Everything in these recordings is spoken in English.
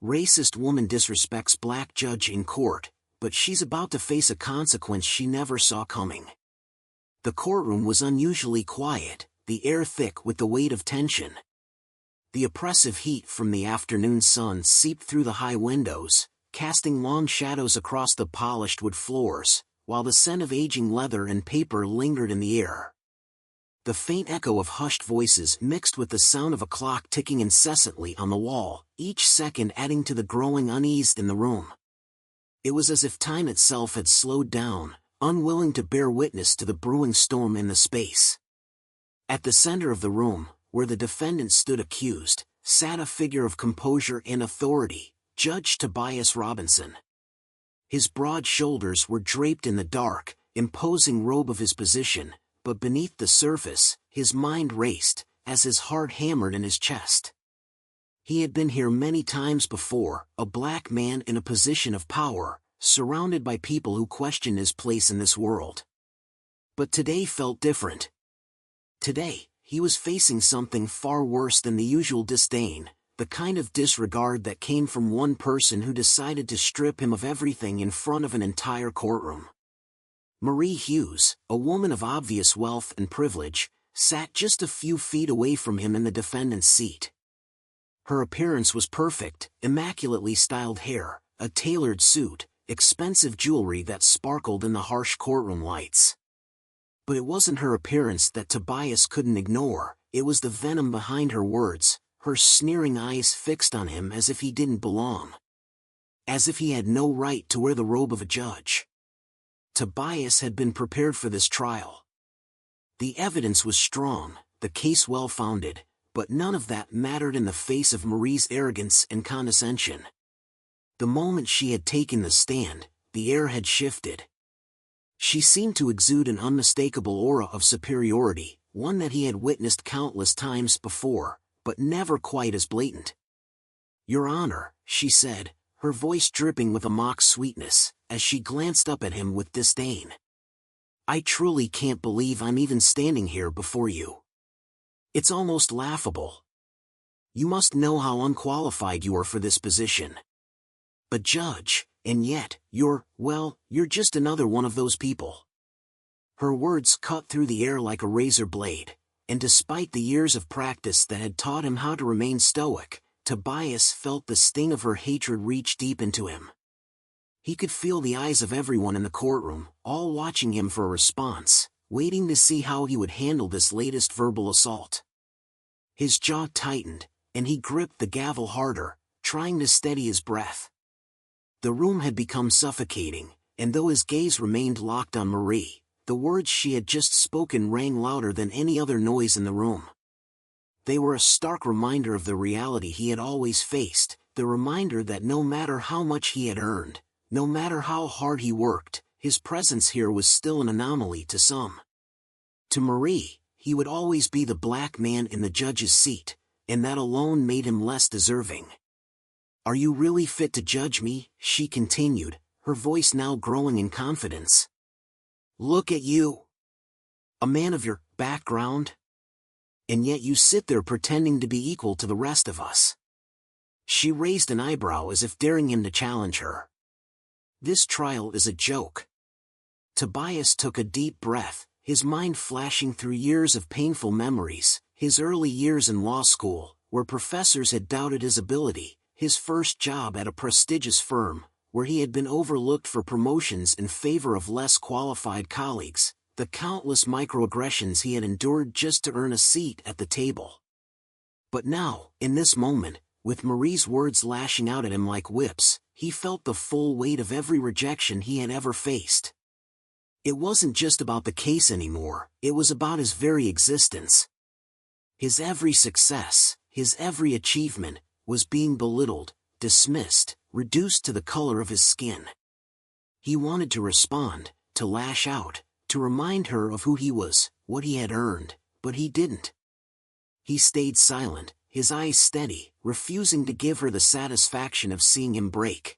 Racist woman disrespects black judge in court, but she's about to face a consequence she never saw coming. The courtroom was unusually quiet, the air thick with the weight of tension. The oppressive heat from the afternoon sun seeped through the high windows, casting long shadows across the polished wood floors, while the scent of aging leather and paper lingered in the air. The faint echo of hushed voices mixed with the sound of a clock ticking incessantly on the wall, each second adding to the growing unease in the room. It was as if time itself had slowed down, unwilling to bear witness to the brewing storm in the space. At the center of the room, where the defendant stood accused, sat a figure of composure and authority, Judge Tobias Robinson. His broad shoulders were draped in the dark, imposing robe of his position, but beneath the surface, his mind raced, as his heart hammered in his chest. He had been here many times before, a black man in a position of power, surrounded by people who questioned his place in this world. But today felt different. Today, he was facing something far worse than the usual disdain, the kind of disregard that came from one person who decided to strip him of everything in front of an entire courtroom. Marie Hughes, a woman of obvious wealth and privilege, sat just a few feet away from him in the defendant's seat. Her appearance was perfect, immaculately styled hair, a tailored suit, expensive jewelry that sparkled in the harsh courtroom lights. But it wasn't her appearance that Tobias couldn't ignore, it was the venom behind her words, her sneering eyes fixed on him as if he didn't belong. As if he had no right to wear the robe of a judge. Tobias had been prepared for this trial. The evidence was strong, the case well-founded, but none of that mattered in the face of Marie's arrogance and condescension. The moment she had taken the stand, the air had shifted. She seemed to exude an unmistakable aura of superiority, one that he had witnessed countless times before, but never quite as blatant. "Your Honor," she said, her voice dripping with a mock sweetness, as she glanced up at him with disdain. "I truly can't believe I'm even standing here before you. It's almost laughable. You must know how unqualified you are for this position. A judge, and yet, you're just another one of those people." Her words cut through the air like a razor blade, and despite the years of practice that had taught him how to remain stoic, Tobias felt the sting of her hatred reach deep into him. He could feel the eyes of everyone in the courtroom, all watching him for a response, waiting to see how he would handle this latest verbal assault. His jaw tightened, and he gripped the gavel harder, trying to steady his breath. The room had become suffocating, and though his gaze remained locked on Marie, the words she had just spoken rang louder than any other noise in the room. They were a stark reminder of the reality he had always faced, the reminder that no matter how much he had earned, no matter how hard he worked, his presence here was still an anomaly to some. To Marie, he would always be the black man in the judge's seat, and that alone made him less deserving. "Are you really fit to judge me?" she continued, her voice now growing in confidence. "Look at you. A man of your background. And yet you sit there pretending to be equal to the rest of us." She raised an eyebrow as if daring him to challenge her. "This trial is a joke." Tobias took a deep breath, his mind flashing through years of painful memories, his early years in law school, where professors had doubted his ability, his first job at a prestigious firm, where he had been overlooked for promotions in favor of less qualified colleagues, the countless microaggressions he had endured just to earn a seat at the table. But now, in this moment, with Marie's words lashing out at him like whips, he felt the full weight of every rejection he had ever faced. It wasn't just about the case anymore, it was about his very existence. His every success, his every achievement, was being belittled, dismissed, reduced to the color of his skin. He wanted to respond, to lash out, to remind her of who he was, what he had earned, but he didn't. He stayed silent, his eyes steady, refusing to give her the satisfaction of seeing him break.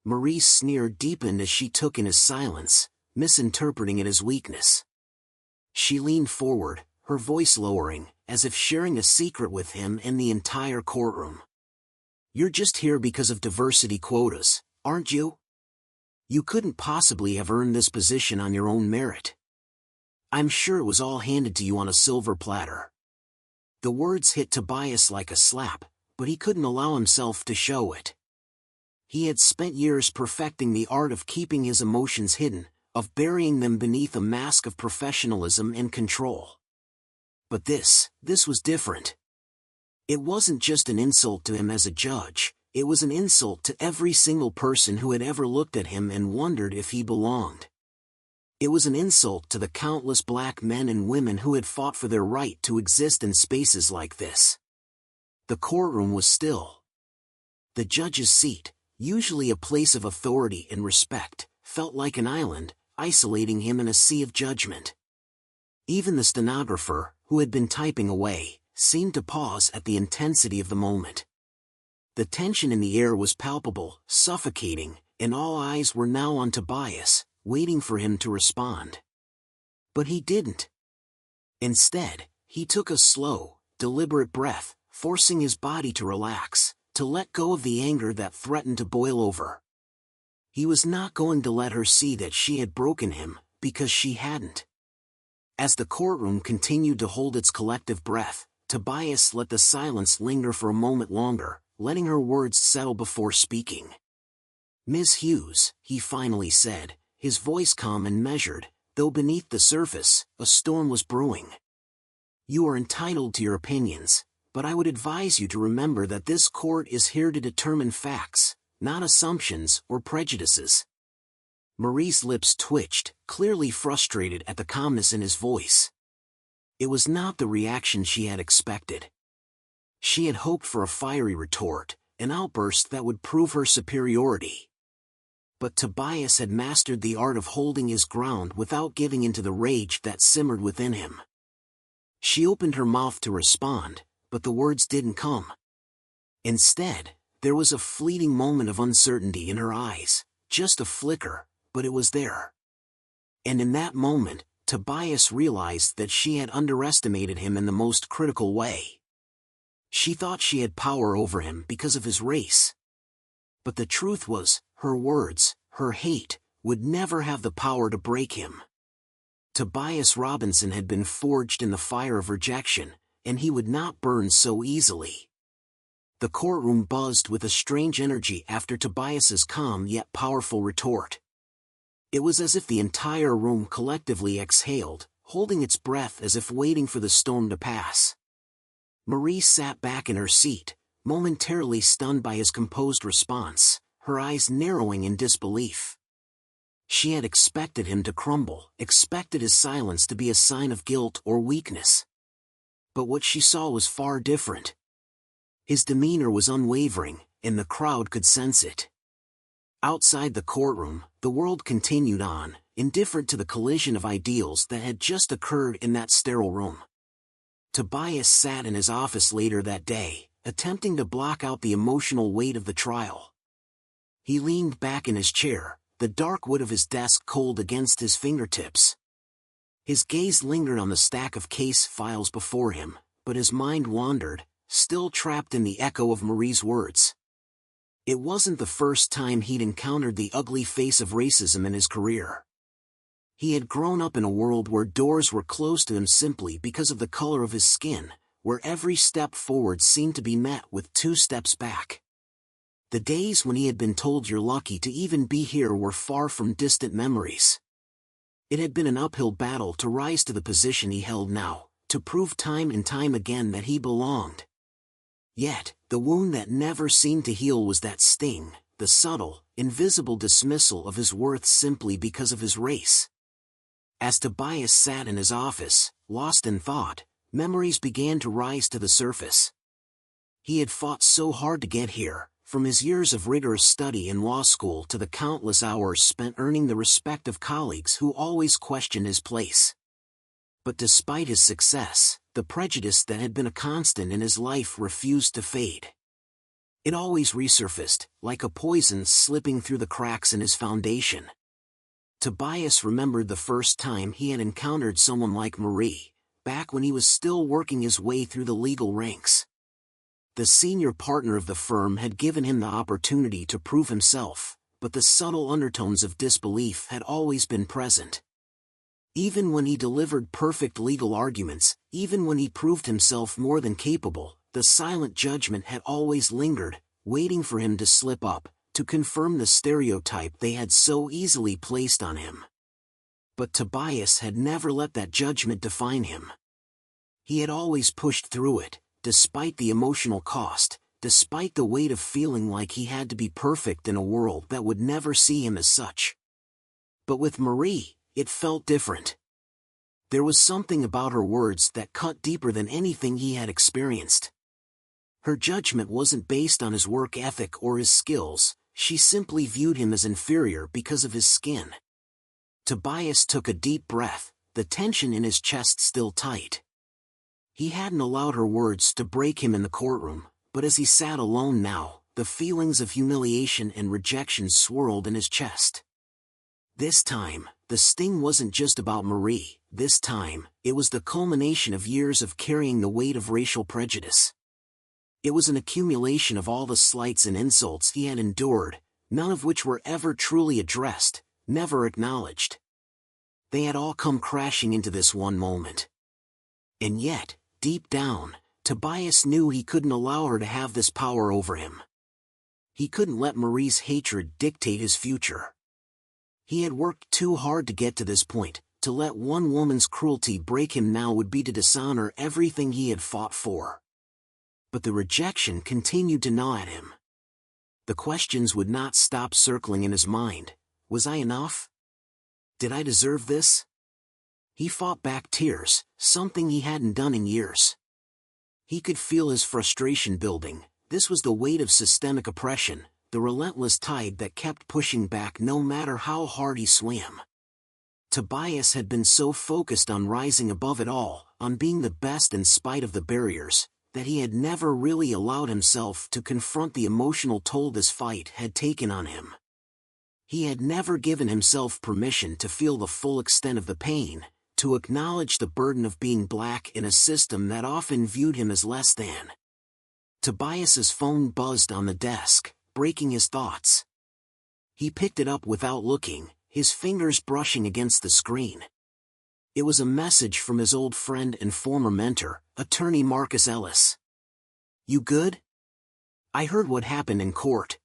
Marie's sneer deepened as she took in his silence, misinterpreting it as weakness. She leaned forward, her voice lowering, as if sharing a secret with him and the entire courtroom. You're just here because of diversity quotas, aren't you? You couldn't possibly have earned this position on your own merit. I'm sure it was all handed to you on a silver platter. The words hit Tobias like a slap, but he couldn't allow himself to show it. He had spent years perfecting the art of keeping his emotions hidden, of burying them beneath a mask of professionalism and control. But this was different. It wasn't just an insult to him as a judge, it was an insult to every single person who had ever looked at him and wondered if he belonged. It was an insult to the countless black men and women who had fought for their right to exist in spaces like this. The courtroom was still. The judge's seat, usually a place of authority and respect, felt like an island, isolating him in a sea of judgment. Even the stenographer, who had been typing away, seemed to pause at the intensity of the moment. The tension in the air was palpable, suffocating, and all eyes were now on Tobias, waiting for him to respond. But he didn't. Instead, he took a slow, deliberate breath, forcing his body to relax, to let go of the anger that threatened to boil over. He was not going to let her see that she had broken him, because she hadn't. As the courtroom continued to hold its collective breath, Tobias let the silence linger for a moment longer, letting her words settle before speaking. "Ms. Hughes," he finally said, his voice calm and measured, though beneath the surface, a storm was brewing. "You are entitled to your opinions, but I would advise you to remember that this court is here to determine facts, not assumptions or prejudices." Marie's lips twitched, clearly frustrated at the calmness in his voice. It was not the reaction she had expected. She had hoped for a fiery retort, an outburst that would prove her superiority. But Tobias had mastered the art of holding his ground without giving into the rage that simmered within him. She opened her mouth to respond, but the words didn't come. Instead, there was a fleeting moment of uncertainty in her eyes, just a flicker, but it was there. And in that moment, Tobias realized that she had underestimated him in the most critical way. She thought she had power over him because of his race. But the truth was, her words, her hate, would never have the power to break him. Tobias Robinson had been forged in the fire of rejection, and he would not burn so easily. The courtroom buzzed with a strange energy after Tobias's calm yet powerful retort. It was as if the entire room collectively exhaled, holding its breath as if waiting for the storm to pass. Marie sat back in her seat, momentarily stunned by his composed response, her eyes narrowing in disbelief. She had expected him to crumble, expected his silence to be a sign of guilt or weakness. But what she saw was far different. His demeanor was unwavering, and the crowd could sense it. Outside the courtroom, the world continued on, indifferent to the collision of ideals that had just occurred in that sterile room. Tobias sat in his office later that day, attempting to block out the emotional weight of the trial. He leaned back in his chair, the dark wood of his desk cold against his fingertips. His gaze lingered on the stack of case files before him, but his mind wandered, still trapped in the echo of Marie's words. It wasn't the first time he'd encountered the ugly face of racism in his career. He had grown up in a world where doors were closed to him simply because of the color of his skin, where every step forward seemed to be met with 2 steps back. The days when he had been told you're lucky to even be here were far from distant memories. It had been an uphill battle to rise to the position he held now, to prove time and time again that he belonged. Yet, the wound that never seemed to heal was that sting, the subtle, invisible dismissal of his worth simply because of his race. As Tobias sat in his office, lost in thought, memories began to rise to the surface. He had fought so hard to get here, from his years of rigorous study in law school to the countless hours spent earning the respect of colleagues who always questioned his place. But despite his success, the prejudice that had been a constant in his life refused to fade. It always resurfaced, like a poison slipping through the cracks in his foundation. Tobias remembered the first time he had encountered someone like Marie, back when he was still working his way through the legal ranks. The senior partner of the firm had given him the opportunity to prove himself, but the subtle undertones of disbelief had always been present. Even when he delivered perfect legal arguments, even when he proved himself more than capable, the silent judgment had always lingered, waiting for him to slip up, to confirm the stereotype they had so easily placed on him. But Tobias had never let that judgment define him. He had always pushed through it, despite the emotional cost, despite the weight of feeling like he had to be perfect in a world that would never see him as such. But with Marie, it felt different. There was something about her words that cut deeper than anything he had experienced. Her judgment wasn't based on his work ethic or his skills, she simply viewed him as inferior because of his skin. Tobias took a deep breath, the tension in his chest still tight. He hadn't allowed her words to break him in the courtroom, but as he sat alone now, the feelings of humiliation and rejection swirled in his chest. This time, the sting wasn't just about Marie, this time, it was the culmination of years of carrying the weight of racial prejudice. It was an accumulation of all the slights and insults he had endured, none of which were ever truly addressed, never acknowledged. They had all come crashing into this one moment. And yet, deep down, Tobias knew he couldn't allow her to have this power over him. He couldn't let Marie's hatred dictate his future. He had worked too hard to get to this point. To let one woman's cruelty break him now would be to dishonor everything he had fought for. But the rejection continued to gnaw at him. The questions would not stop circling in his mind. Was I enough? Did I deserve this? He fought back tears, something he hadn't done in years. He could feel his frustration building. This was the weight of systemic oppression, the relentless tide that kept pushing back no matter how hard he swam. Tobias had been so focused on rising above it all, on being the best in spite of the barriers, that he had never really allowed himself to confront the emotional toll this fight had taken on him. He had never given himself permission to feel the full extent of the pain, to acknowledge the burden of being black in a system that often viewed him as less than. Tobias's phone buzzed on the desk, breaking his thoughts. He picked it up without looking, his fingers brushing against the screen. It was a message from his old friend and former mentor, attorney Marcus Ellis. "You good? I heard what happened in court.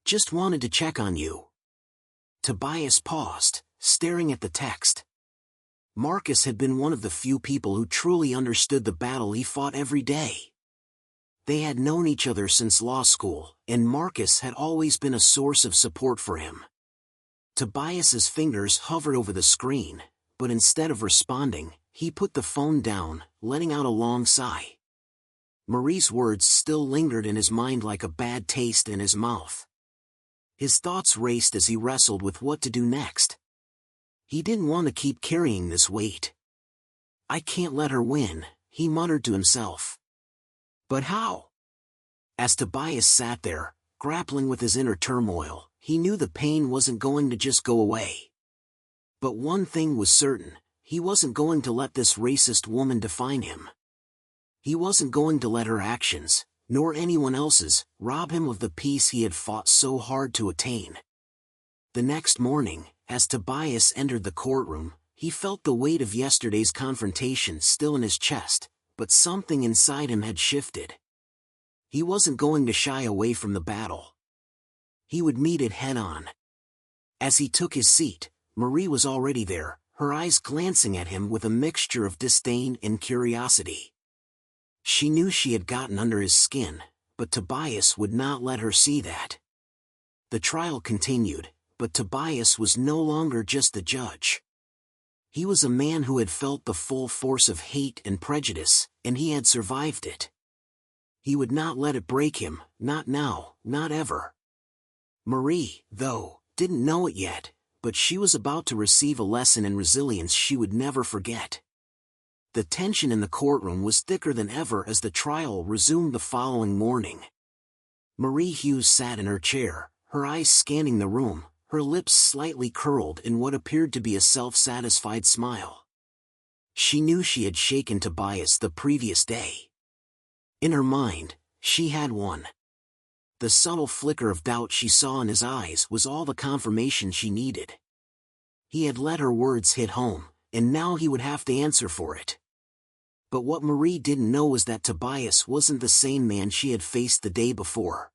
Just wanted to check on you." Tobias paused, staring at the text. Marcus had been one of the few people who truly understood the battle he fought every day. They had known each other since law school, and Marcus had always been a source of support for him. Tobias's fingers hovered over the screen, but instead of responding, he put the phone down, letting out a long sigh. Marie's words still lingered in his mind like a bad taste in his mouth. His thoughts raced as he wrestled with what to do next. He didn't want to keep carrying this weight. "I can't let her win," he muttered to himself. But how? As Tobias sat there, grappling with his inner turmoil, he knew the pain wasn't going to just go away. But one thing was certain, he wasn't going to let this racist woman define him. He wasn't going to let her actions, nor anyone else's, rob him of the peace he had fought so hard to attain. The next morning, as Tobias entered the courtroom, he felt the weight of yesterday's confrontation still in his chest, but something inside him had shifted. He wasn't going to shy away from the battle. He would meet it head-on. As he took his seat, Marie was already there, her eyes glancing at him with a mixture of disdain and curiosity. She knew she had gotten under his skin, but Tobias would not let her see that. The trial continued, but Tobias was no longer just the judge. He was a man who had felt the full force of hate and prejudice, and he had survived it. He would not let it break him, not now, not ever. Marie, though, didn't know it yet, but she was about to receive a lesson in resilience she would never forget. The tension in the courtroom was thicker than ever as the trial resumed the following morning. Marie Hughes sat in her chair, her eyes scanning the room, her lips slightly curled in what appeared to be a self-satisfied smile. She knew she had shaken Tobias the previous day. In her mind, she had won. The subtle flicker of doubt she saw in his eyes was all the confirmation she needed. He had let her words hit home, and now he would have to answer for it. But what Marie didn't know was that Tobias wasn't the same man she had faced the day before.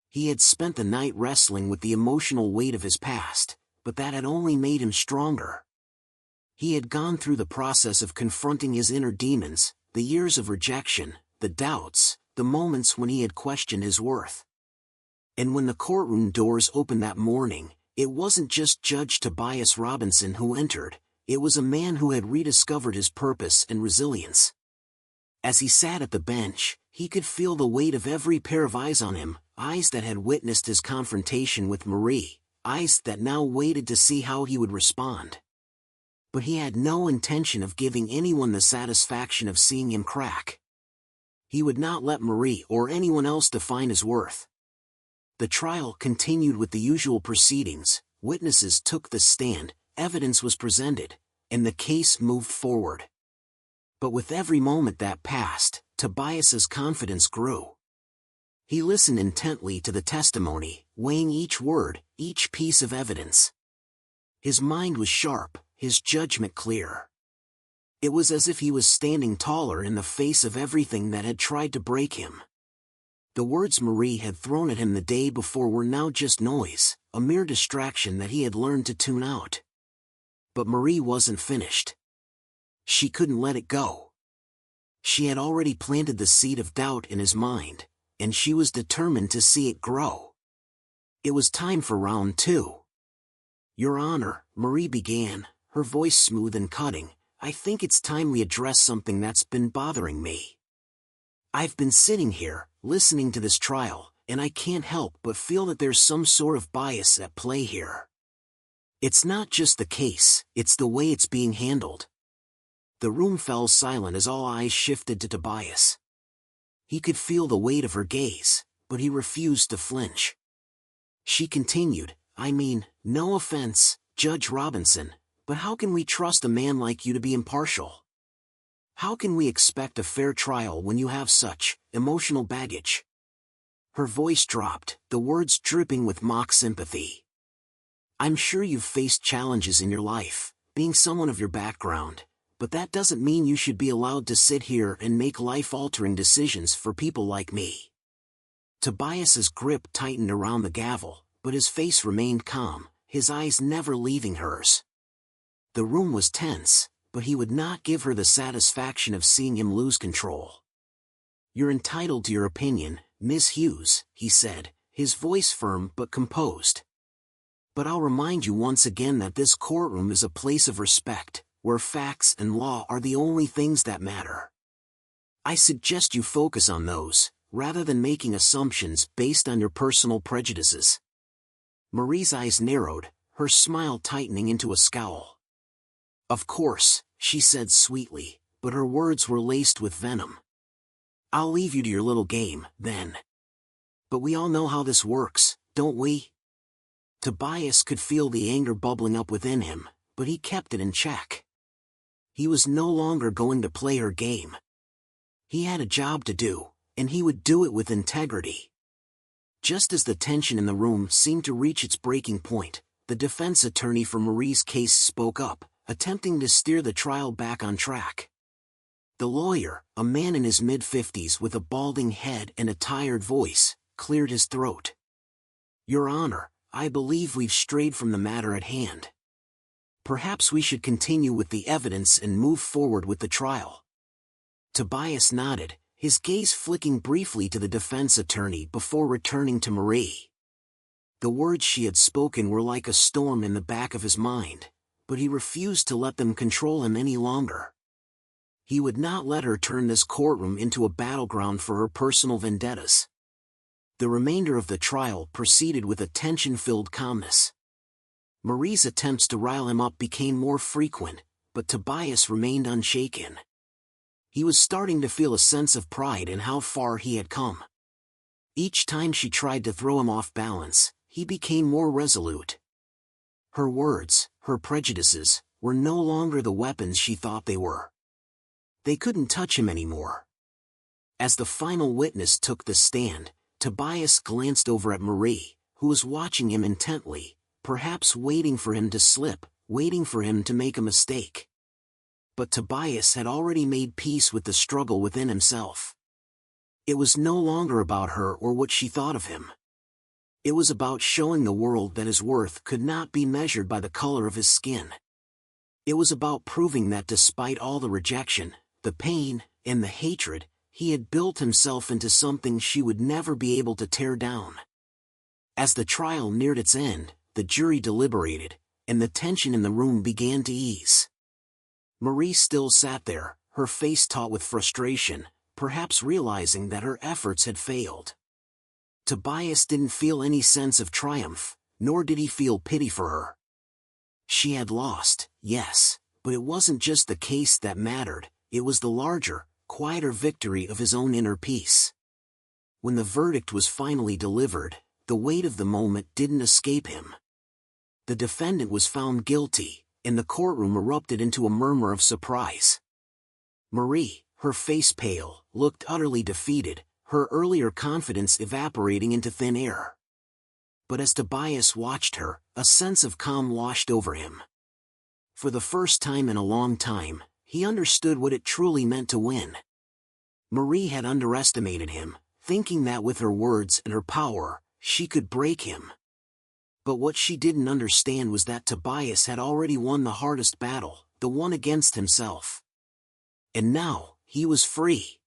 He had spent the night wrestling with the emotional weight of his past, but that had only made him stronger. He had gone through the process of confronting his inner demons, the years of rejection, the doubts, the moments when he had questioned his worth. And when the courtroom doors opened that morning, it wasn't just Judge Tobias Robinson who entered, it was a man who had rediscovered his purpose and resilience. As he sat at the bench, he could feel the weight of every pair of eyes on him, eyes that had witnessed his confrontation with Marie, eyes that now waited to see how he would respond. But he had no intention of giving anyone the satisfaction of seeing him crack. He would not let Marie or anyone else define his worth. The trial continued with the usual proceedings, witnesses took the stand, evidence was presented, and the case moved forward. But with every moment that passed, Tobias's confidence grew. He listened intently to the testimony, weighing each word, each piece of evidence. His mind was sharp, his judgment clear. It was as if he was standing taller in the face of everything that had tried to break him. The words Marie had thrown at him the day before were now just noise, a mere distraction that he had learned to tune out. But Marie wasn't finished. She couldn't let it go. She had already planted the seed of doubt in his mind, and she was determined to see it grow. It was time for round 2. "Your Honor," Marie began, her voice smooth and cutting, "I think it's time we address something that's been bothering me. I've been sitting here, listening to this trial, and I can't help but feel that there's some sort of bias at play here. It's not just the case, it's the way it's being handled." The room fell silent as all eyes shifted to Tobias. He could feel the weight of her gaze, but he refused to flinch. She continued, "I mean, no offense, Judge Robinson, but how can we trust a man like you to be impartial? How can we expect a fair trial when you have such emotional baggage?" Her voice dropped, the words dripping with mock sympathy. "I'm sure you've faced challenges in your life, being someone of your background, but that doesn't mean you should be allowed to sit here and make life-altering decisions for people like me." Tobias's grip tightened around the gavel, but his face remained calm, his eyes never leaving hers. The room was tense, but he would not give her the satisfaction of seeing him lose control. "You're entitled to your opinion, Miss Hughes," he said, his voice firm but composed. "But I'll remind you once again that this courtroom is a place of respect, where facts and law are the only things that matter. I suggest you focus on those, rather than making assumptions based on your personal prejudices." Marie's eyes narrowed, her smile tightening into a scowl. "Of course," she said sweetly, but her words were laced with venom. "I'll leave you to your little game, then. But we all know how this works, don't we?" Tobias could feel the anger bubbling up within him, but he kept it in check. He was no longer going to play her game. He had a job to do, and he would do it with integrity. Just as the tension in the room seemed to reach its breaking point, the defense attorney for Marie's case spoke up, attempting to steer the trial back on track. The lawyer, a man in his mid-50s with a balding head and a tired voice, cleared his throat. "Your Honor, I believe we've strayed from the matter at hand. Perhaps we should continue with the evidence and move forward with the trial." Tobias nodded, his gaze flicking briefly to the defense attorney before returning to Marie. The words she had spoken were like a storm in the back of his mind, but he refused to let them control him any longer. He would not let her turn this courtroom into a battleground for her personal vendettas. The remainder of the trial proceeded with a tension-filled calmness. Marie's attempts to rile him up became more frequent, but Tobias remained unshaken. He was starting to feel a sense of pride in how far he had come. Each time she tried to throw him off balance, he became more resolute. Her words, her prejudices, were no longer the weapons she thought they were. They couldn't touch him anymore. As the final witness took the stand, Tobias glanced over at Marie, who was watching him intently, perhaps waiting for him to slip, waiting for him to make a mistake. But Tobias had already made peace with the struggle within himself. It was no longer about her or what she thought of him. It was about showing the world that his worth could not be measured by the color of his skin. It was about proving that despite all the rejection, the pain, and the hatred, he had built himself into something she would never be able to tear down. As the trial neared its end, the jury deliberated, and the tension in the room began to ease. Marie still sat there, her face taut with frustration, perhaps realizing that her efforts had failed. Tobias didn't feel any sense of triumph, nor did he feel pity for her. She had lost, yes, but it wasn't just the case that mattered, it was the larger, quieter victory of his own inner peace. When the verdict was finally delivered, the weight of the moment didn't escape him. The defendant was found guilty, and the courtroom erupted into a murmur of surprise. Marie, her face pale, looked utterly defeated, her earlier confidence evaporating into thin air. But as Tobias watched her, a sense of calm washed over him. For the first time in a long time, he understood what it truly meant to win. Marie had underestimated him, thinking that with her words and her power, she could break him. But what she didn't understand was that Tobias had already won the hardest battle, the one against himself. And now, he was free.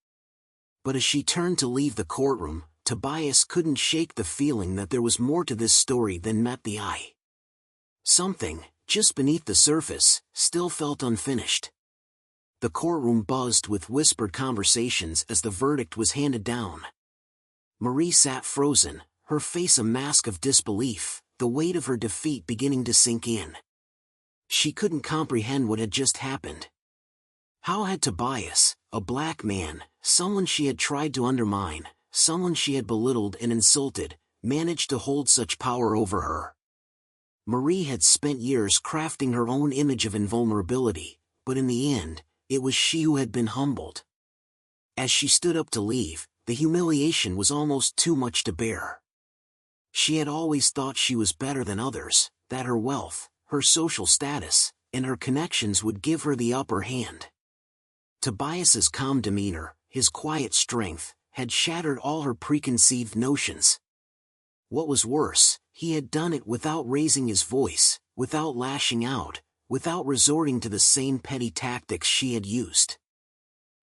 But as she turned to leave the courtroom, Tobias couldn't shake the feeling that there was more to this story than met the eye. Something, just beneath the surface, still felt unfinished. The courtroom buzzed with whispered conversations as the verdict was handed down. Marie sat frozen, her face a mask of disbelief, the weight of her defeat beginning to sink in. She couldn't comprehend what had just happened. How had Tobias, a black man, someone she had tried to undermine, someone she had belittled and insulted, managed to hold such power over her? Marie had spent years crafting her own image of invulnerability, but in the end, it was she who had been humbled. As she stood up to leave, the humiliation was almost too much to bear. She had always thought she was better than others, that her wealth, her social status, and her connections would give her the upper hand. Tobias's calm demeanor, his quiet strength, had shattered all her preconceived notions. What was worse, he had done it without raising his voice, without lashing out, without resorting to the same petty tactics she had used.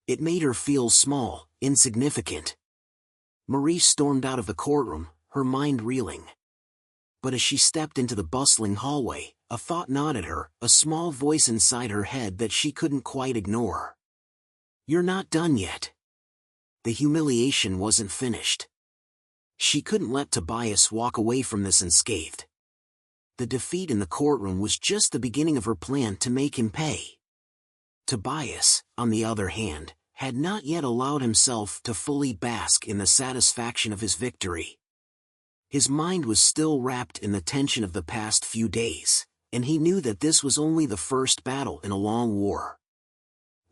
It made her feel small, insignificant. Marie stormed out of the courtroom, her mind reeling. But as she stepped into the bustling hallway, a thought gnawed at her, a small voice inside her head that she couldn't quite ignore. "You're not done yet." The humiliation wasn't finished. She couldn't let Tobias walk away from this unscathed. The defeat in the courtroom was just the beginning of her plan to make him pay. Tobias, on the other hand, had not yet allowed himself to fully bask in the satisfaction of his victory. His mind was still wrapped in the tension of the past few days, and he knew that this was only the first battle in a long war.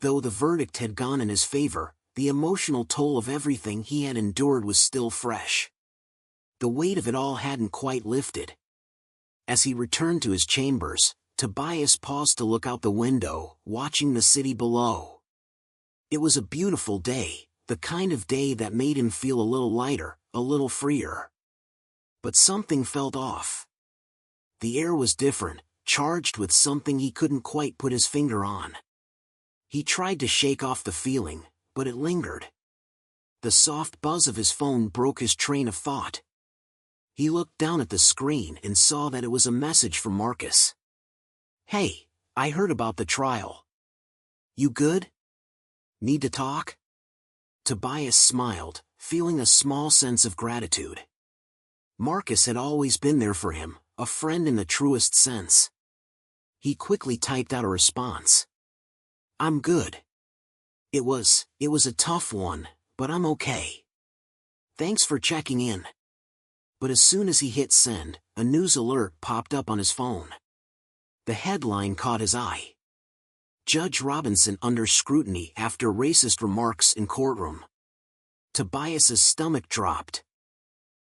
Though the verdict had gone in his favor, the emotional toll of everything he had endured was still fresh. The weight of it all hadn't quite lifted. As he returned to his chambers, Tobias paused to look out the window, watching the city below. It was a beautiful day, the kind of day that made him feel a little lighter, a little freer. But something felt off. The air was different, charged with something he couldn't quite put his finger on. He tried to shake off the feeling, but it lingered. The soft buzz of his phone broke his train of thought. He looked down at the screen and saw that it was a message from Marcus. "Hey, I heard about the trial. You good? Need to talk?" Tobias smiled, feeling a small sense of gratitude. Marcus had always been there for him, a friend in the truest sense. He quickly typed out a response. "I'm good. It was a tough one, but I'm okay. Thanks for checking in." But as soon as he hit send, a news alert popped up on his phone. The headline caught his eye. "Judge Robinson under scrutiny after racist remarks in courtroom." Tobias's stomach dropped.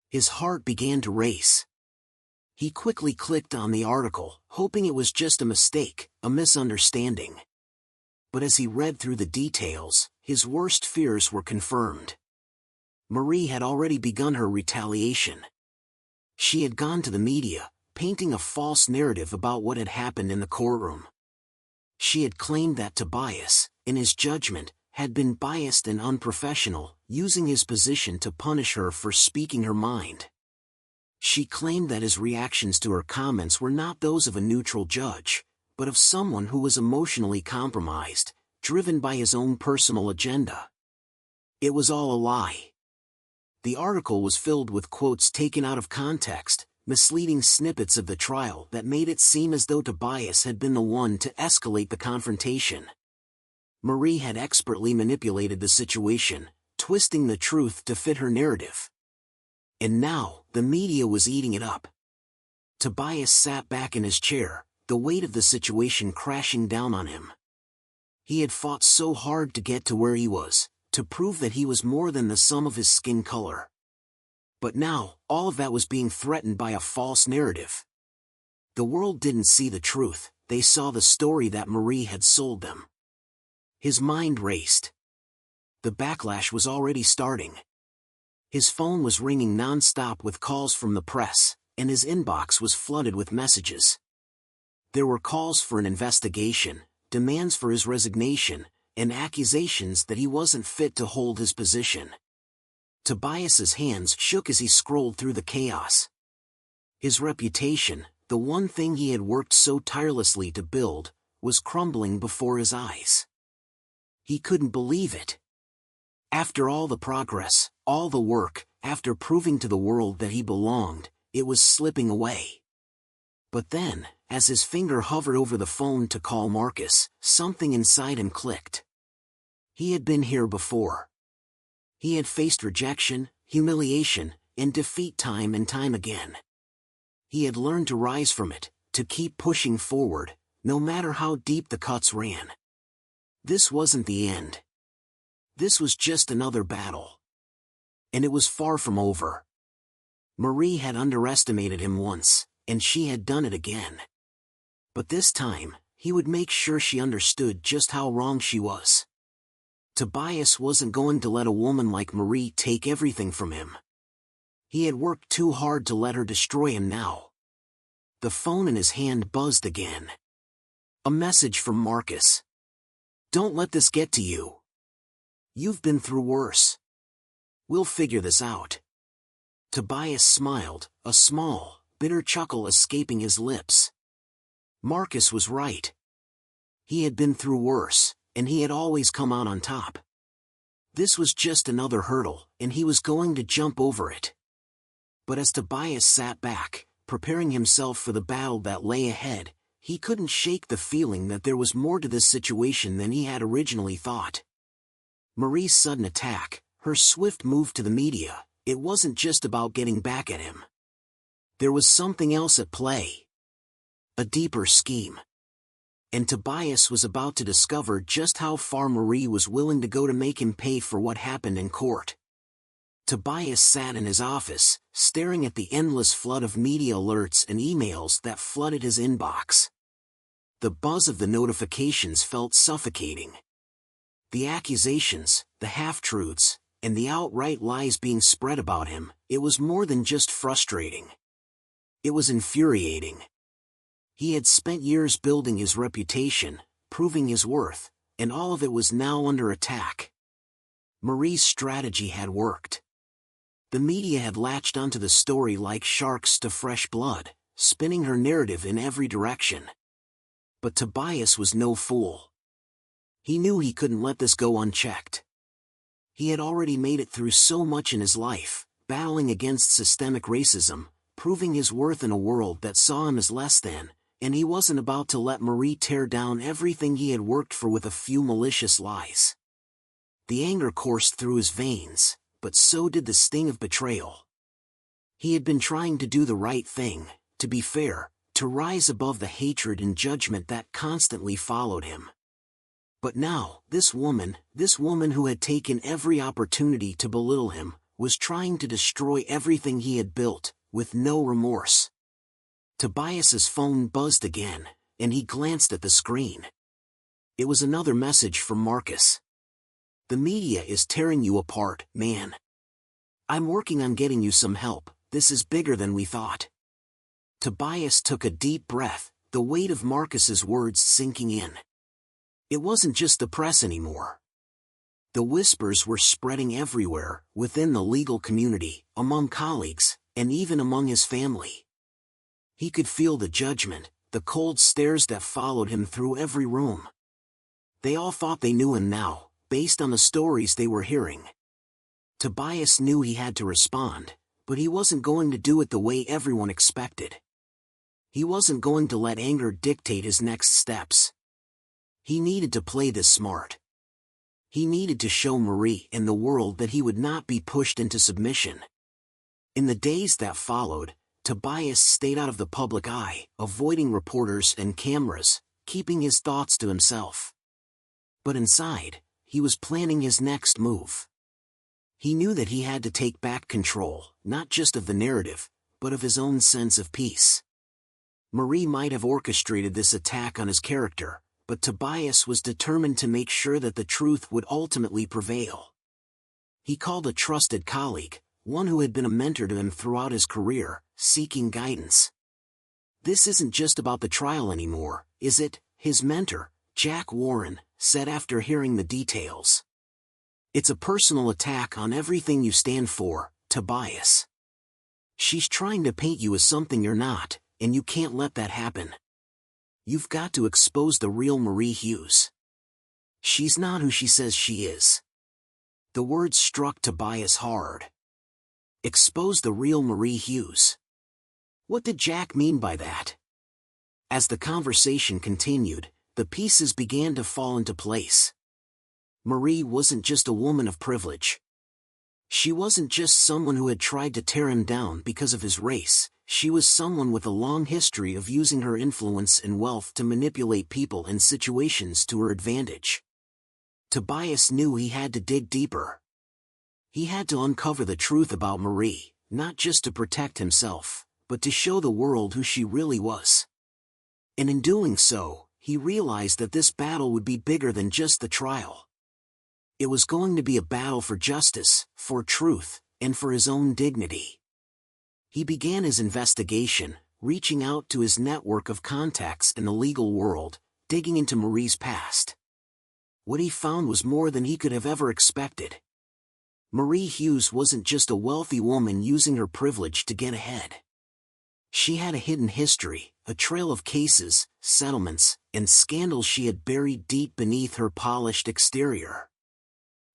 His heart began to race. He quickly clicked on the article, hoping it was just a mistake, a misunderstanding. But as he read through the details, his worst fears were confirmed. Marie had already begun her retaliation. She had gone to the media, painting a false narrative about what had happened in the courtroom. She had claimed that Tobias, in his judgment, had been biased and unprofessional, using his position to punish her for speaking her mind. She claimed that his reactions to her comments were not those of a neutral judge, but of someone who was emotionally compromised, driven by his own personal agenda. It was all a lie. The article was filled with quotes taken out of context, misleading snippets of the trial that made it seem as though Tobias had been the one to escalate the confrontation. Marie had expertly manipulated the situation, twisting the truth to fit her narrative. And now, the media was eating it up. Tobias sat back in his chair, the weight of the situation crashing down on him. He had fought so hard to get to where he was, to prove that he was more than the sum of his skin color. But now, all of that was being threatened by a false narrative. The world didn't see the truth, they saw the story that Marie had sold them. His mind raced. The backlash was already starting. His phone was ringing non-stop with calls from the press, and his inbox was flooded with messages. There were calls for an investigation, demands for his resignation, and accusations that he wasn't fit to hold his position. Tobias's hands shook as he scrolled through the chaos. His reputation, the one thing he had worked so tirelessly to build, was crumbling before his eyes. He couldn't believe it. After all the progress, all the work, after proving to the world that he belonged, it was slipping away. But then, as his finger hovered over the phone to call Marcus, something inside him clicked. He had been here before. He had faced rejection, humiliation, and defeat time and time again. He had learned to rise from it, to keep pushing forward, no matter how deep the cuts ran. This wasn't the end. This was just another battle. And it was far from over. Marie had underestimated him once, and she had done it again. But this time, he would make sure she understood just how wrong she was. Tobias wasn't going to let a woman like Marie take everything from him. He had worked too hard to let her destroy him now. The phone in his hand buzzed again. A message from Marcus. "Don't let this get to you. You've been through worse. We'll figure this out." Tobias smiled, a small, bitter chuckle escaping his lips. Marcus was right. He had been through worse, and he had always come out on top. This was just another hurdle, and he was going to jump over it. But as Tobias sat back, preparing himself for the battle that lay ahead, he couldn't shake the feeling that there was more to this situation than he had originally thought. Marie's sudden attack, her swift move to the media, it wasn't just about getting back at him. There was something else at play. A deeper scheme. And Tobias was about to discover just how far Marie was willing to go to make him pay for what happened in court. Tobias sat in his office, staring at the endless flood of media alerts and emails that flooded his inbox. The buzz of the notifications felt suffocating. The accusations, the half-truths, and the outright lies being spread about him, it was more than just frustrating. It was infuriating. He had spent years building his reputation, proving his worth, and all of it was now under attack. Marie's strategy had worked. The media had latched onto the story like sharks to fresh blood, spinning her narrative in every direction. But Tobias was no fool. He knew he couldn't let this go unchecked. He had already made it through so much in his life, battling against systemic racism, proving his worth in a world that saw him as less than, and he wasn't about to let Marie tear down everything he had worked for with a few malicious lies. The anger coursed through his veins, but so did the sting of betrayal. He had been trying to do the right thing, to be fair, to rise above the hatred and judgment that constantly followed him. But now, this woman who had taken every opportunity to belittle him, was trying to destroy everything he had built, with no remorse. Tobias's phone buzzed again, and he glanced at the screen. It was another message from Marcus. "The media is tearing you apart, man. I'm working on getting you some help. This is bigger than we thought." Tobias took a deep breath, the weight of Marcus's words sinking in. It wasn't just the press anymore. The whispers were spreading everywhere, within the legal community, among colleagues, and even among his family. He could feel the judgment, the cold stares that followed him through every room. They all thought they knew him now, based on the stories they were hearing. Tobias knew he had to respond, but he wasn't going to do it the way everyone expected. He wasn't going to let anger dictate his next steps. He needed to play this smart. He needed to show Marie and the world that he would not be pushed into submission. In the days that followed, Tobias stayed out of the public eye, avoiding reporters and cameras, keeping his thoughts to himself. But inside, he was planning his next move. He knew that he had to take back control, not just of the narrative, but of his own sense of peace. Marie might have orchestrated this attack on his character, but Tobias was determined to make sure that the truth would ultimately prevail. He called a trusted colleague, one who had been a mentor to him throughout his career, seeking guidance. "This isn't just about the trial anymore, is it?" his mentor, Jack Warren, said after hearing the details. "It's a personal attack on everything you stand for, Tobias. She's trying to paint you as something you're not, and you can't let that happen. You've got to expose the real Marie Hughes. She's not who she says she is." The words struck Tobias hard. Expose the real Marie Hughes. What did Jack mean by that? As the conversation continued, the pieces began to fall into place. Marie wasn't just a woman of privilege. She wasn't just someone who had tried to tear him down because of his race. She was someone with a long history of using her influence and wealth to manipulate people and situations to her advantage. Tobias knew he had to dig deeper. He had to uncover the truth about Marie, not just to protect himself, but to show the world who she really was. And in doing so, he realized that this battle would be bigger than just the trial. It was going to be a battle for justice, for truth, and for his own dignity. He began his investigation, reaching out to his network of contacts in the legal world, digging into Marie's past. What he found was more than he could have ever expected. Marie Hughes wasn't just a wealthy woman using her privilege to get ahead. She had a hidden history, a trail of cases, settlements, and scandals she had buried deep beneath her polished exterior.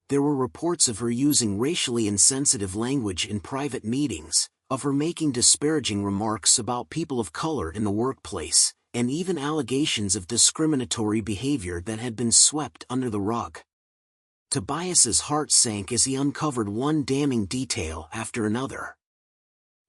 There were reports of her using racially insensitive language in private meetings, of her making disparaging remarks about people of color in the workplace, and even allegations of discriminatory behavior that had been swept under the rug. Tobias's heart sank as he uncovered one damning detail after another.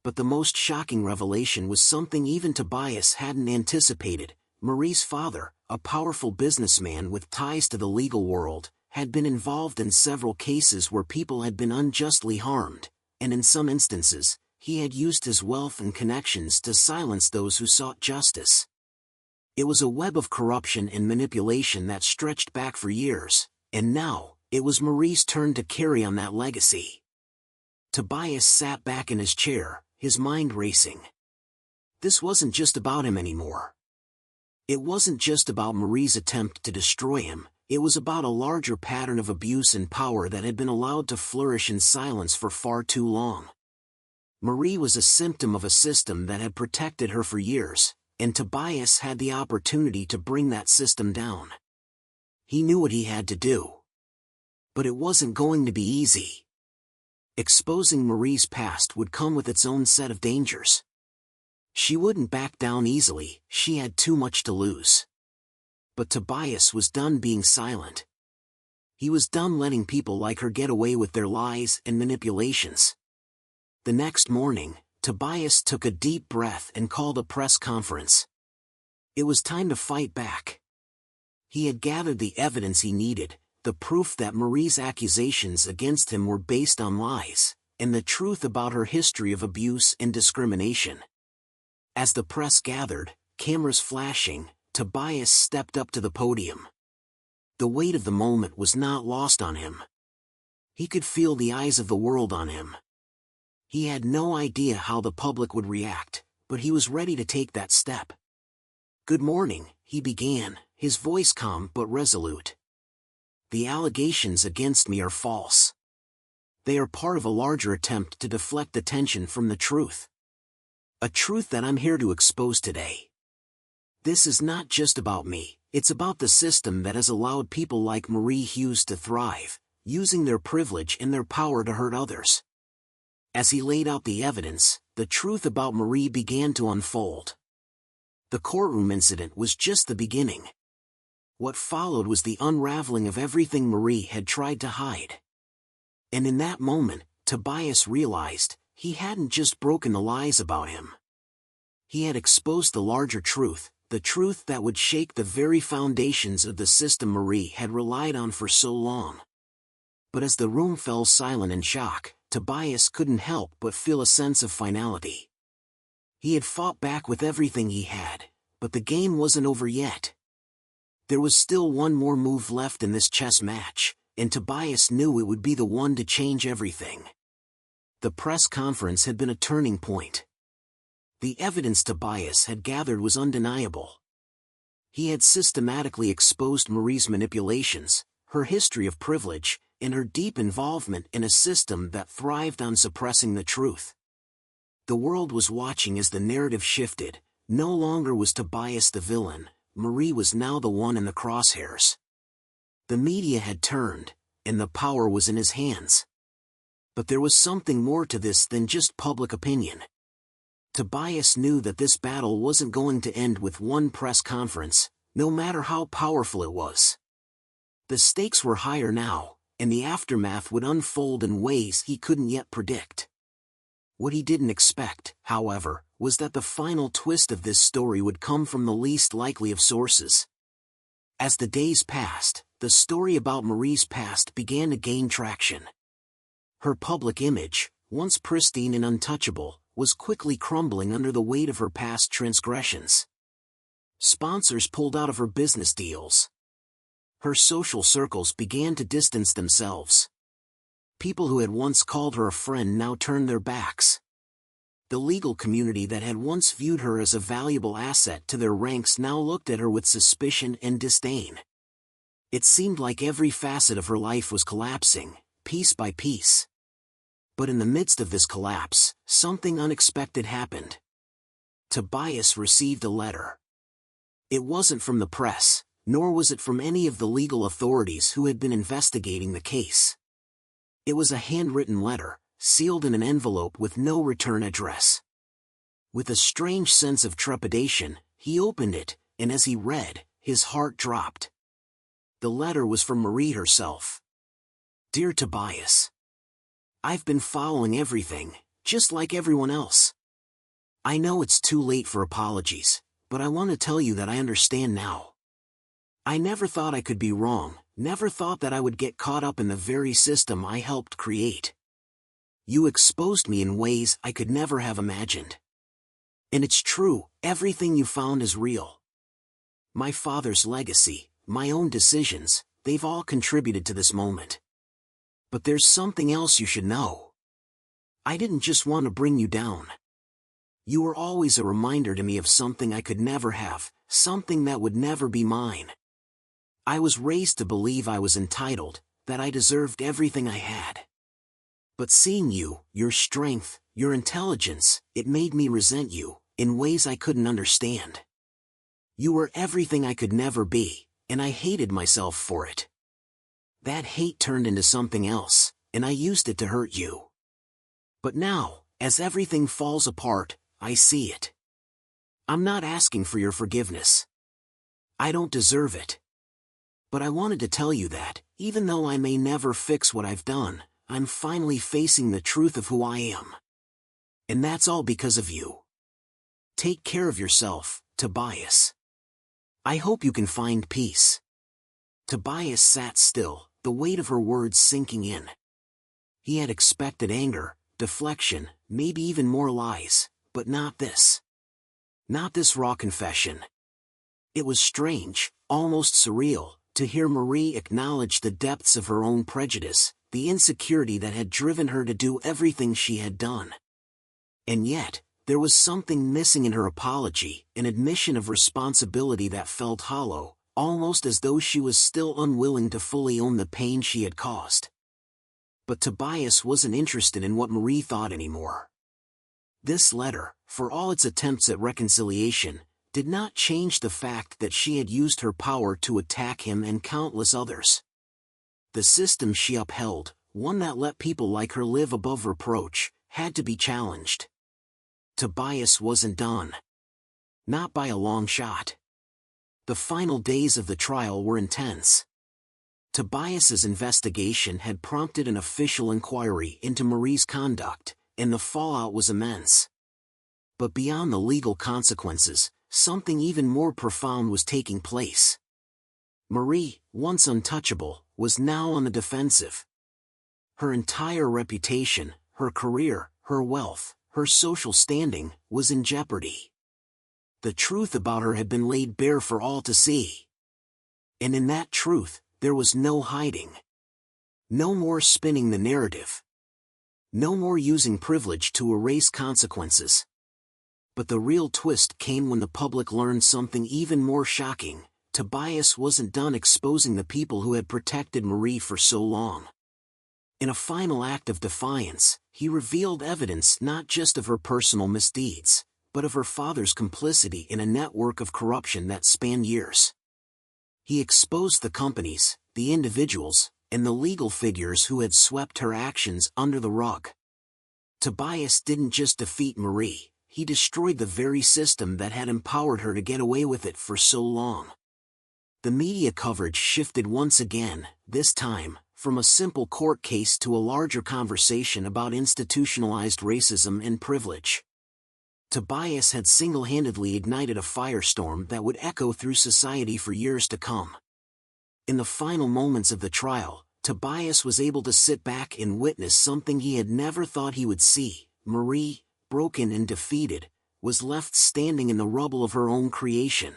But the most shocking revelation was something even Tobias hadn't anticipated. Marie's father, a powerful businessman with ties to the legal world, had been involved in several cases where people had been unjustly harmed, and in some instances, he had used his wealth and connections to silence those who sought justice. It was a web of corruption and manipulation that stretched back for years, and now, it was Marie's turn to carry on that legacy. Tobias sat back in his chair, his mind racing. This wasn't just about him anymore. It wasn't just about Marie's attempt to destroy him, it was about a larger pattern of abuse and power that had been allowed to flourish in silence for far too long. Marie was a symptom of a system that had protected her for years, and Tobias had the opportunity to bring that system down. He knew what he had to do. But it wasn't going to be easy. Exposing Marie's past would come with its own set of dangers. She wouldn't back down easily, she had too much to lose. But Tobias was done being silent. He was done letting people like her get away with their lies and manipulations. The next morning, Tobias took a deep breath and called a press conference. It was time to fight back. He had gathered the evidence he needed, the proof that Marie's accusations against him were based on lies, and the truth about her history of abuse and discrimination. As the press gathered, cameras flashing, Tobias stepped up to the podium. The weight of the moment was not lost on him. He could feel the eyes of the world on him. He had no idea how the public would react, but he was ready to take that step. "Good morning," he began, his voice calm but resolute. "The allegations against me are false. They are part of a larger attempt to deflect attention from the truth. A truth that I'm here to expose today. This is not just about me, it's about the system that has allowed people like Marie Hughes to thrive, using their privilege and their power to hurt others." As he laid out the evidence, the truth about Marie began to unfold. The courtroom incident was just the beginning. What followed was the unraveling of everything Marie had tried to hide. And in that moment, Tobias realized, he hadn't just broken the lies about him. He had exposed the larger truth, the truth that would shake the very foundations of the system Marie had relied on for so long. But as the room fell silent in shock, Tobias couldn't help but feel a sense of finality. He had fought back with everything he had, but the game wasn't over yet. There was still one more move left in this chess match, and Tobias knew it would be the one to change everything. The press conference had been a turning point. The evidence Tobias had gathered was undeniable. He had systematically exposed Marie's manipulations, her history of privilege, and her deep involvement in a system that thrived on suppressing the truth. The world was watching as the narrative shifted. No longer was Tobias the villain, Marie was now the one in the crosshairs. The media had turned, and the power was in his hands. But there was something more to this than just public opinion. Tobias knew that this battle wasn't going to end with one press conference, no matter how powerful it was. The stakes were higher now, and the aftermath would unfold in ways he couldn't yet predict. What he didn't expect, however, was that the final twist of this story would come from the least likely of sources. As the days passed, the story about Marie's past began to gain traction. Her public image, once pristine and untouchable, was quickly crumbling under the weight of her past transgressions. Sponsors pulled out of her business deals. Her social circles began to distance themselves. People who had once called her a friend now turned their backs. The legal community that had once viewed her as a valuable asset to their ranks now looked at her with suspicion and disdain. It seemed like every facet of her life was collapsing, piece by piece. But in the midst of this collapse, something unexpected happened. Tobias received a letter. It wasn't from the press, nor was it from any of the legal authorities who had been investigating the case. It was a handwritten letter, sealed in an envelope with no return address. With a strange sense of trepidation, he opened it, and as he read, his heart dropped. The letter was from Marie herself. "Dear Tobias, I've been following everything, just like everyone else. I know it's too late for apologies, but I want to tell you that I understand now. I never thought I could be wrong, never thought that I would get caught up in the very system I helped create. You exposed me in ways I could never have imagined. And it's true, everything you found is real. My father's legacy, my own decisions, they've all contributed to this moment. But there's something else you should know. I didn't just want to bring you down. You were always a reminder to me of something I could never have, something that would never be mine. I was raised to believe I was entitled, that I deserved everything I had. But seeing you, your strength, your intelligence, it made me resent you, in ways I couldn't understand. You were everything I could never be, and I hated myself for it. That hate turned into something else, and I used it to hurt you. But now, as everything falls apart, I see it. I'm not asking for your forgiveness. I don't deserve it. But I wanted to tell you that, even though I may never fix what I've done, I'm finally facing the truth of who I am. And that's all because of you. Take care of yourself, Tobias. I hope you can find peace. Tobias sat still, the weight of her words sinking in. He had expected anger, deflection, maybe even more lies, but not this. Not this raw confession. It was strange, almost surreal, to hear Marie acknowledge the depths of her own prejudice, the insecurity that had driven her to do everything she had done. And yet, there was something missing in her apology, an admission of responsibility that felt hollow, almost as though she was still unwilling to fully own the pain she had caused. But Tobias wasn't interested in what Marie thought anymore. This letter, for all its attempts at reconciliation, did not change the fact that she had used her power to attack him and countless others. The system she upheld, one that let people like her live above reproach, had to be challenged. Tobias wasn't done. Not by a long shot. The final days of the trial were intense. Tobias's investigation had prompted an official inquiry into Marie's conduct, and the fallout was immense. But beyond the legal consequences, something even more profound was taking place. Marie, once untouchable, was now on the defensive. Her entire reputation, her career, her wealth, her social standing, was in jeopardy. The truth about her had been laid bare for all to see. And in that truth, there was no hiding. No more spinning the narrative. No more using privilege to erase consequences. But the real twist came when the public learned something even more shocking. Tobias wasn't done exposing the people who had protected Marie for so long. In a final act of defiance, he revealed evidence not just of her personal misdeeds, but of her father's complicity in a network of corruption that spanned years. He exposed the companies, the individuals, and the legal figures who had swept her actions under the rug. Tobias didn't just defeat Marie, he destroyed the very system that had empowered her to get away with it for so long. The media coverage shifted once again, this time, from a simple court case to a larger conversation about institutionalized racism and privilege. Tobias had single-handedly ignited a firestorm that would echo through society for years to come. In the final moments of the trial, Tobias was able to sit back and witness something he had never thought he would see. Marie, broken and defeated, was left standing in the rubble of her own creation.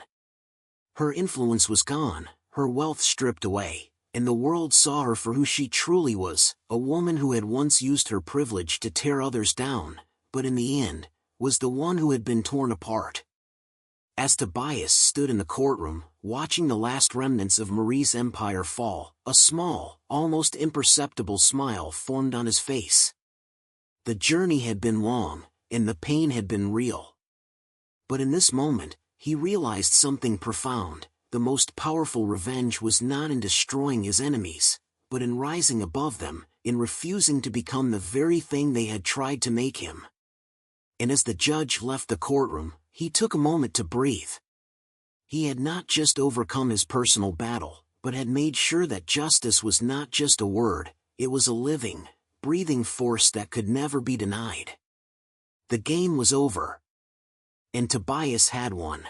Her influence was gone, her wealth stripped away, and the world saw her for who she truly was, a woman who had once used her privilege to tear others down, but in the end, was the one who had been torn apart. As Tobias stood in the courtroom, watching the last remnants of Marie's empire fall, a small, almost imperceptible smile formed on his face. The journey had been long, and the pain had been real. But in this moment, he realized something profound. The most powerful revenge was not in destroying his enemies, but in rising above them, in refusing to become the very thing they had tried to make him. And as the judge left the courtroom, he took a moment to breathe. He had not just overcome his personal battle, but had made sure that justice was not just a word, it was a living, breathing force that could never be denied. The game was over. And Tobias had won.